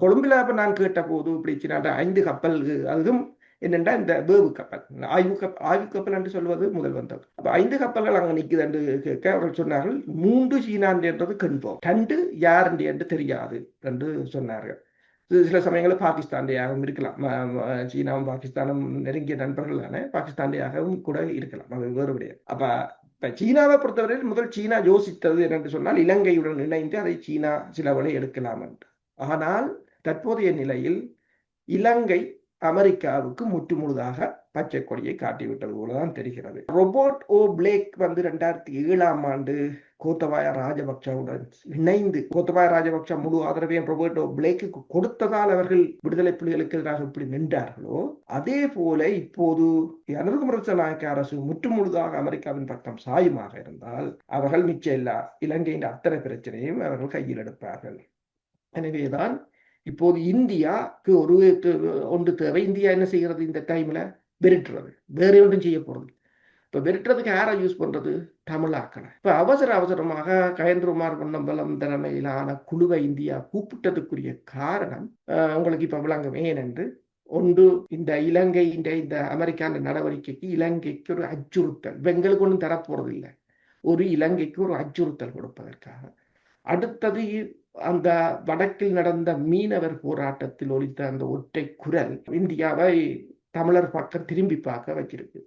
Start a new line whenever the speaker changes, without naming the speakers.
கொழும்புல அப்ப நான் கேட்ட போது இப்படி சீனா 5 கப்பல், அதுவும் என்னென்றா இந்த வேவு கப்பல், ஆய்வு கப்பல் என்று சொல்வது முதல் வந்தது. அப்ப 5 கப்பல்கள் அங்க நிக்குது என்று கேட்க அவர்கள் சொன்னார்கள் 3 சீனாண்டு என்றது கண்போம், 2 யாருண்டு என்று தெரியாது என்று சொன்னார்கள். சில சமயங்களில் பாகிஸ்தாண்டியாகவும் இருக்கலாம். சீனாவும் பாகிஸ்தானும் நெருங்கிய நண்பர்கள் தானே, பாகிஸ்தாண்டியாகவும் கூட இருக்கலாம், அது வேறு விடயம். அப்ப இப்ப சீனாவை பொறுத்தவரையில் முதல் சீனா யோசித்தது என்னென்று சொன்னால் இலங்கையுடன் இணைந்து அதை சீனா சில வழி எடுக்கலாம் என்று. ஆனால் தற்போதைய நிலையில் இலங்கை அமெரிக்காவுக்கு முற்று முழுதாக பச்சை கொடியை காட்டிவிட்டது போலதான் தெரிகிறது. ரோபர்ட் ஓ பிளேக் 2007 கோத்தபாய ராஜபக்சவுடன் இணைந்து, கோத்தபாய ராஜபக்ச முழு ஆதரவையும் ரோபர்ட் ஓ பிளேக்கு கொடுத்ததால் அவர்கள் விடுதலை புலிகளுக்கு எதிராக இப்படி நின்றார்களோ, அதே போல இப்போது அனுர்குமார நாயக்க அரசு முற்று முழுதாக அமெரிக்காவின் பக்கம் சாயுமாக இருந்தால் அவர்கள் மிச்சம் இல்ல இலங்கையின் அத்தனை பிரச்சனையும் அவர்கள் கையில் எடுப்பார்கள். எனவேதான் இப்போது இந்தியாவுக்கு ஒன்று தேவை. இந்தியா என்ன செய்கிறது இந்த டைம்ல? விரட்டுறது, வேற ஒன்றும் செய்ய போறது. இப்ப விரட்டுறதுக்கு யாரை யூஸ் பண்றது? தமிழாக்களை. இப்ப அவசரமாக கயந்திரகுமார் பொன்னம்பலம் தலைமையிலான குழுவை இந்தியா கூப்பிட்டதுக்குரிய காரணம் உங்களுக்கு இப்ப விளங்கும். ஏனென்று ஒன்று, இந்த இலங்கை இந்த அமெரிக்கான நடவடிக்கைக்கு இலங்கைக்கு ஒரு அச்சுறுத்தல், எங்களுக்கு ஒன்றும் தரப்போறது இல்லை, ஒரு இலங்கைக்கு ஒரு அச்சுறுத்தல் கொடுப்பதற்காக. அடுத்தது, அந்த வடக்கில் நடந்த மீனவர் போராட்டத்தில் ஒலித்த அந்த ஒற்றை குரல் இந்தியாவை தமிழர் பக்கம் திரும்பி பார்க்க வச்சிருக்கு.